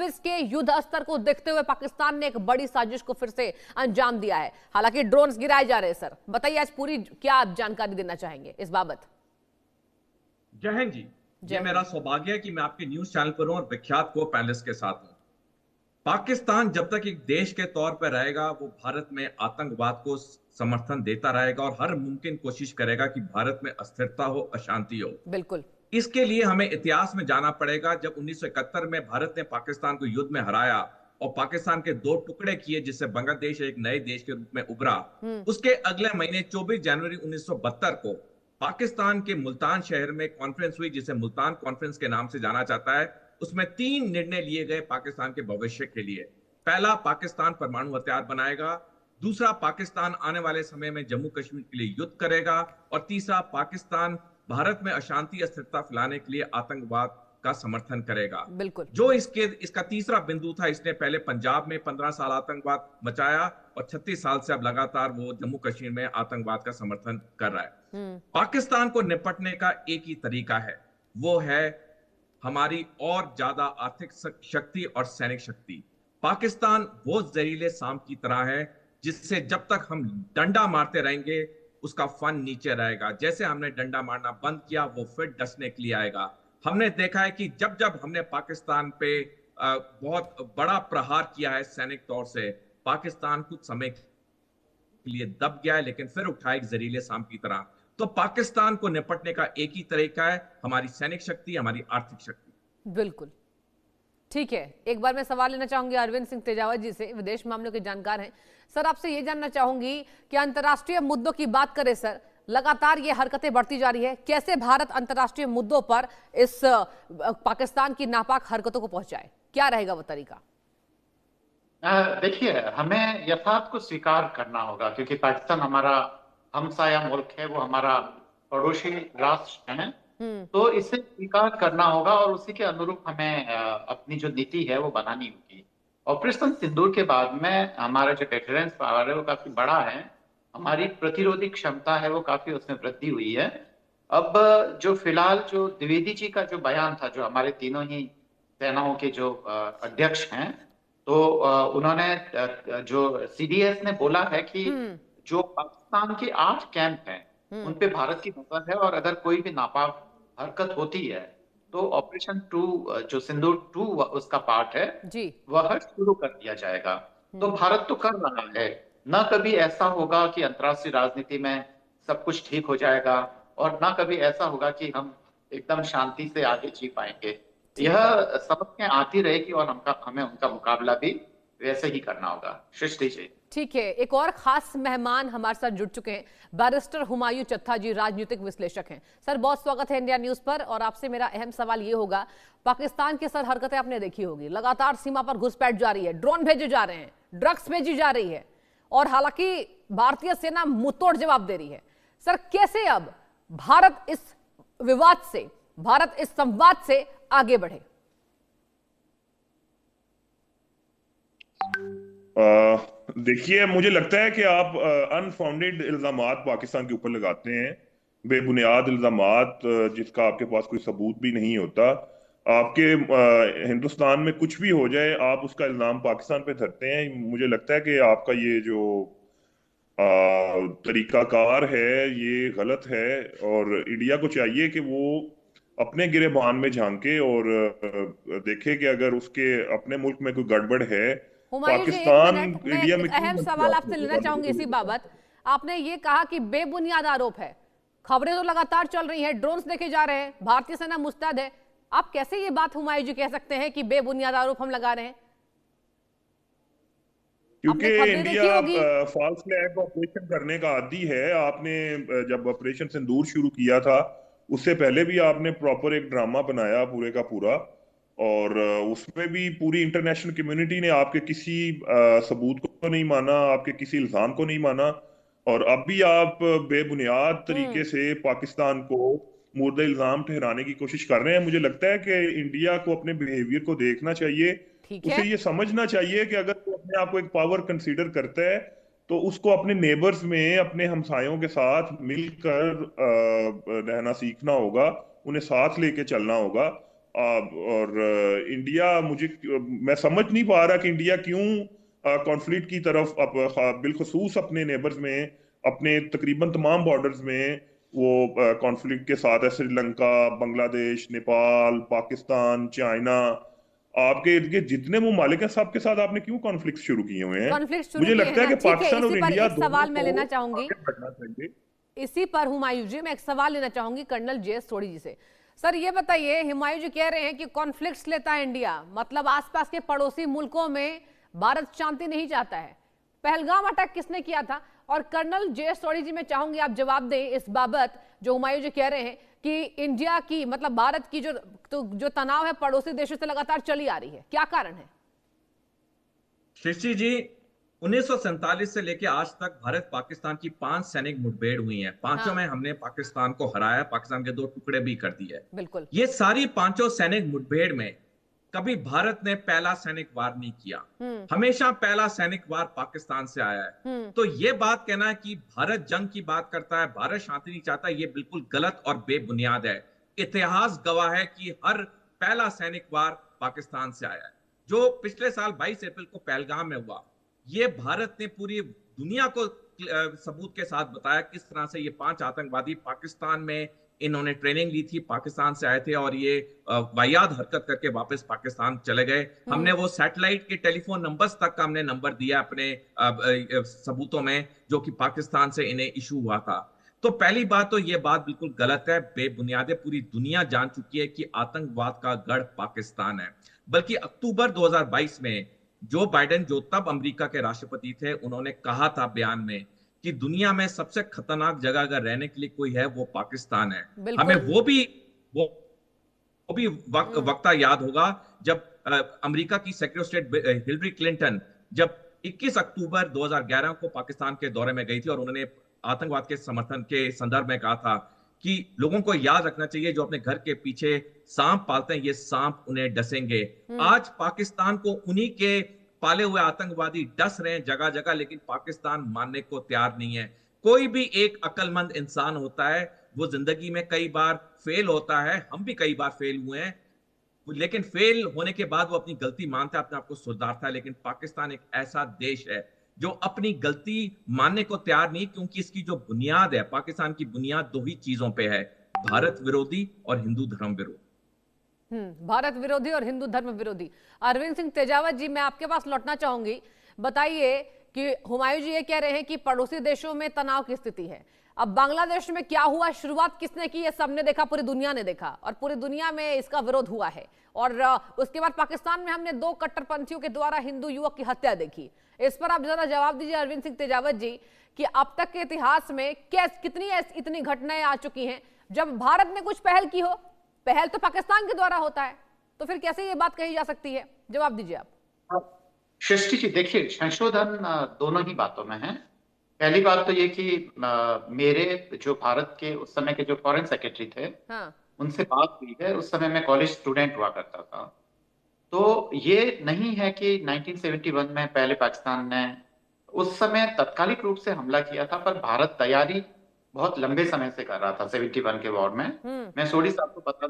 2026 के युद्ध स्तर को देखते हुए पाकिस्तान ने एक बड़ी साजिश को फिर से अंजाम दिया है। हालांकि ड्रोन्स गिराए जा रहे हैं। सर बताइए आज पूरी क्या आप जानकारी देना चाहेंगे इस बाबत। जय हिंद जी। ये मेरा सौभाग्य है कि मैं आपके न्यूज चैनल पर हूं और विख्यात को पैनलिस्ट के साथ हूं। पाकिस्तान जब तक एक देश के तौर पर रहेगा वो भारत में आतंकवाद को समर्थन देता रहेगा और हर मुमकिन कोशिश करेगा कि भारत में अस्थिरता हो, अशांति हो। बिल्कुल। इसके लिए हमें इतिहास में जाना पड़ेगा। जब 1971 में भारत ने पाकिस्तान को युद्ध में हराया और पाकिस्तान के दो टुकड़े किए जिससे बांग्लादेश एक नए देश के रूप में उभरा, उसके अगले महीने 24 जनवरी 1972 को पाकिस्तान के मुल्तान शहर में कॉन्फ्रेंस हुई जिसे मुल्तान कॉन्फ्रेंस के नाम से जाना जाता है। उसमें 3 निर्णय लिए गए पाकिस्तान के भविष्य के लिए। पहला, पाकिस्तान परमाणु हथियार बनाएगा। दूसरा, पाकिस्तान आने वाले समय में जम्मू कश्मीर के लिए युद्ध करेगा। और तीसरा, पाकिस्तान भारत में अशांति अस्थिरता फैलाने के लिए आतंकवाद का समर्थन करेगा। बिल्कुल। जो इसका तीसरा बिंदु था, इसने पहले पंजाब में 15 साल आतंकवाद मचाया और 36 साल से अब लगातार वो जम्मू कश्मीर में आतंकवाद का समर्थन कर रहा है। पाकिस्तान को निपटने का एक ही तरीका है, वो है हमारी और ज्यादा आर्थिक शक्ति और सैनिक शक्ति। पाकिस्तान वो जहरीले सांप की तरह है जिससे जब तक हम डंडा मारते रहेंगे उसका फन नीचे रहेगा। जैसे हमने डंडा मारना बंद किया वो फिर डसने के लिए आएगा। हमने देखा है कि जब जब हमने पाकिस्तान पे बहुत बड़ा प्रहार किया है सैनिक तौर से, पाकिस्तान कुछ समय के लिए दब गया है लेकिन फिर उठा एक जहरीले सांप की तरह। तो पाकिस्तान को निपटने का एक ही तरीका है, हमारी सैनिक शक्ति, हमारी आर्थिक शक्ति। बिल्कुल ठीक है। एक बार मैं सवाल लेना चाहूंगी अरविंद सिंह तेजावत जी से, विदेश मामलों के जानकार हैं। सर आपसे ये जानना चाहूंगी कि अंतर्राष्ट्रीय मुद्दों की बात करें सर, लगातार ये हरकतें बढ़ती जा रही है, कैसे भारत अंतर्राष्ट्रीय मुद्दों पर इस पाकिस्तान की नापाक हरकतों को पहुंचाए, क्या रहेगा वो तरीका? देखिए, हमें यथार्थ को स्वीकार करना होगा क्योंकि पाकिस्तान हमारा हमसाया मुल्क है, वो हमारा पड़ोसी राष्ट्र है। तो इसे स्वीकार करना होगा और उसी के अनुरूप हमें अपनी जो नीति है वो बनानी होगी। ऑपरेशन सिंदूर के बाद में हमारा जो डिफरेंस पावर है वो काफी बड़ा है, हमारी प्रतिरोधी क्षमता है वो काफी उसमें वृद्धि हुई है। अब जो फिलहाल जो द्विवेदी जी का जो बयान था, जो हमारे तीनों ही सेनाओं के जो अध्यक्ष हैं, तो उन्होंने जो सीडीएस ने बोला है कि जो पाकिस्तान के 8 कैंप हैं उन पे भारत की नजर है और अगर कोई भी नापाक हरकत होती है तो ऑपरेशन 2 जो सिंदूर 2 उसका पार्ट है जी, वह शुरू कर दिया जाएगा। तो भारत तो कर रहा है, ना कभी ऐसा होगा कि अंतर्राष्ट्रीय राजनीति में सब कुछ ठीक हो जाएगा और ना कभी ऐसा होगा कि हम एकदम शांति से आगे जी पाएंगे। यह समझ में आती रहेगी और हमें उनका मुकाबला भी वैसे ही करना होगा। सृष्टि जी। ठीक है, एक और खास मेहमान हमारे साथ जुड़ चुके हैं, बैरिस्टर हुमायूं चत्था जी, राजनीतिक विश्लेषक हैं। सर बहुत स्वागत है इंडिया न्यूज पर। और आपसे मेरा अहम सवाल ये होगा, पाकिस्तान की सर हरकतें आपने देखी होगी, लगातार सीमा पर घुसपैठ जारी है, ड्रोन भेजे जा रहे हैं, ड्रग्स भेजी जा रही है और हालांकि भारतीय सेना मुंहतोड़ जवाब दे रही है। सर कैसे अब भारत इस विवाद से, भारत इस संवाद से आगे बढ़े? देखिए, मुझे लगता है कि आप अनफाउंडेड इल्जामात पाकिस्तान के ऊपर लगाते हैं, बेबुनियाद इल्जामात जिसका आपके पास कोई सबूत भी नहीं होता। आपके हिंदुस्तान में कुछ भी हो जाए आप उसका इल्जाम पाकिस्तान पे धरते हैं। मुझे लगता है कि आपका ये जो तरीकाकार है ये गलत है और इंडिया को चाहिए कि वो अपने गिरेबान में झांके और देखे कि अगर उसके अपने मुल्क में कोई गड़बड़ है। पाकिस्तान इंडिया में अहम सवाल आपसे लेना चाहूंगी इसी बाबत। आपने ये कहा कि बेबुनियाद आरोप है, खबरें तो लगातार चल रही हैं, ड्रोन्स देखे जा रहे हैं, भारतीय सेना मुस्तैद है, आप कैसे ये बात हुमायूं जी कह सकते हैं कि बेबुनियाद आरोप हम लगा रहे हैं? क्योंकि इंडिया फॉल्स फ्लैग ऑपरेशन करने का आदी है। आपने जब ऑपरेशन सिंदूर शुरू किया था उससे पहले भी आपने प्रॉपर एक ड्रामा बनाया पूरे का पूरा और उसमें भी पूरी इंटरनेशनल कम्युनिटी ने आपके किसी सबूत को नहीं माना, आपके किसी इल्जाम को नहीं माना और अब भी आप बेबुनियाद तरीके से पाकिस्तान को मुर्दा इल्जाम ठहराने की कोशिश कर रहे हैं। मुझे लगता है कि इंडिया को अपने बिहेवियर को देखना चाहिए, उसे ये समझना चाहिए कि अगर वो अपने आप को एक पावर कंसीडर करता है तो उसको अपने नेबर्स में, अपने हमसायों के साथ मिलकर रहना सीखना होगा, उन्हें साथ लेके चलना होगा। और इंडिया मैं समझ नहीं पा रहा कि इंडिया क्यों कॉन्फ्लिक्ट की तरफ बिलखसूस अपने नेबर्स में, अपने तकरीबन तमाम बॉर्डर्स में वो कॉन्फ्लिक्ट के साथ है। श्रीलंका, बांग्लादेश, नेपाल, पाकिस्तान, चाइना, आपके इर्द गिर्द जितने ममालिक हैं सबके साथ आपने क्यों कॉन्फ्लिक्ट शुरू किए हुए हैं? कॉन्फ्लिक्ट शुरू मुझे किए लगता है हैं कि ठीक है, पाकिस्तान और इसी पर इंडिया एक सवाल मैं लेना दोनों को चाहूंगी। आगे बढ़ना चाहिए। इसी पर हुमायूं जी मैं एक सवाल लेना चाहूंगी कर्नल जे सोढ़ी जी से। सर ये बताइए, हुमायूं जी कह रहे हैं कि कॉन्फ्लिक्ट्स लेता है इंडिया, मतलब आसपास के पड़ोसी मुल्कों में भारत शांति नहीं चाहता है। पहलगाम अटैक किसने किया था? और कर्नल जे सोढ़ी जी मैं चाहूंगी आप जवाब दें इस बाबत जो हुमायूं जी कह रहे हैं कि इंडिया की मतलब भारत की जो तनाव है पड़ोसी देशों से लगातार चली आ रही है, क्या कारण है? सृष्टि जी, 1947 से लेकर आज तक भारत पाकिस्तान की 5 सैनिक मुठभेड़ हुई हैं। पांचों में हमने पाकिस्तान को हराया, पाकिस्तान के 2 टुकड़े भी कर दिए। बिल्कुल। ये सारी 5 सैनिक मुठभेड़ में कभी भारत ने पहला सैनिक वार नहीं किया। हमेशा पहला सैनिक वार पाकिस्तान से आया है। तो ये बात कहना कि भारत जंग की बात करता है, भारत शांति नहीं चाहता, ये बिल्कुल गलत और बेबुनियाद है। इतिहास गवाह है कि हर पहला सैनिक वार पाकिस्तान से आया है। जो पिछले साल 22 अप्रैल को पहलगाम में हुआ, ये भारत ने पूरी दुनिया को सबूत के साथ बताया किस तरह से ये 5 आतंकवादी पाकिस्तान में इन्होंने ट्रेनिंग ली थी, पाकिस्तान से आए थे और ये वाहियात हरकत करके वापस पाकिस्तान चले गए। हमने वो सैटेलाइट के टेलीफोन नंबर्स तक का हमने नंबर दिया अपने सबूतों में, जो कि पाकिस्तान से इन्हें इशू हुआ था। तो पहली बात तो ये बात बिल्कुल गलत है, बेबुनियाद है। पूरी दुनिया जान चुकी है कि आतंकवाद का गढ़ पाकिस्तान है। बल्कि अक्टूबर 2022 में जो बाइडेन, जो तब अमेरिका के राष्ट्रपति थे, उन्होंने कहा था बयान में कि दुनिया में सबसे खतरनाक जगह अगर रहने के लिए कोई है वो पाकिस्तान है। हमें वो भी वक्ता याद होगा जब अमेरिका की secretary of state Hillary Clinton जब 21 अक्टूबर 2011 को पाकिस्तान के दौरे में गई थी और उन्होंने आतंकवाद के समर्थन के संदर्भ में कहा था कि लोगों को याद रखना चाहिए जो अपने घर के पीछे सांप पालते हैं, ये सांप उन्हें डसेंगे। आज पाकिस्तान को उन्हीं के पाले हुए आतंकवादी डस रहे हैं जगह जगह, लेकिन पाकिस्तान मानने को तैयार नहीं है। कोई भी एक अक्लमंद इंसान होता है, वो जिंदगी में कई बार फेल होता है, हम भी कई बार फेल हुए हैं, लेकिन फेल होने के बाद वो अपनी गलती मानता है, अपने आप को सुधारता है। लेकिन पाकिस्तान एक ऐसा देश है जो अपनी गलती मानने को तैयार नहीं, क्योंकि इसकी जो बुनियाद है, पाकिस्तान की बुनियाद 2 ही चीजों पे है, भारत विरोधी और हिंदू धर्म विरोधी। भारत विरोधी और हिंदू धर्म विरोधी। अरविंद सिंह तेजावत जी मैं आपके पास लौटना चाहूंगी। बताइए कि हुमायूं जी ये कह रहे हैं कि पड़ोसी देशों में तनाव की स्थिति है। अब बांग्लादेश में क्या हुआ, शुरुआत किसने की, ये सबने देखा, पूरी दुनिया ने देखा और पूरी दुनिया में इसका विरोध हुआ है। और उसके बाद पाकिस्तान में हमने 2 कट्टरपंथियों के द्वारा हिंदू युवक की हत्या देखी। इस पर आप जरा जवाब दीजिए अरविंद सिंह तेजावत जी कि अब तक के इतिहास में इतनी घटनाएं आ चुकी हैं, जब भारत ने कुछ पहल की हो, पहल तो पाकिस्तान के द्वारा होता है, तो फिर कैसे ये बात कही जा सकती है? जवाब दीजिए आप। सृष्टि जी देखिए, संशोधन दोनों ही बातों में है। पहली बात तो ये कि मेरे जो भारत के उस समय के जो फॉरेन सेक्रेटरी थे, हाँ। उनसे बात हुई है। उस समय मैं कॉलेज स्टूडेंट हुआ करता था। तो ये नहीं है कि 1971 में पहले पाकिस्तान ने उस समय तात्कालिक रूप से हमला किया था, पर भारत तैयारी बहुत लंबे समय से कर रहा था 71 के वॉर में। मैं सोढ़ी साहब को बता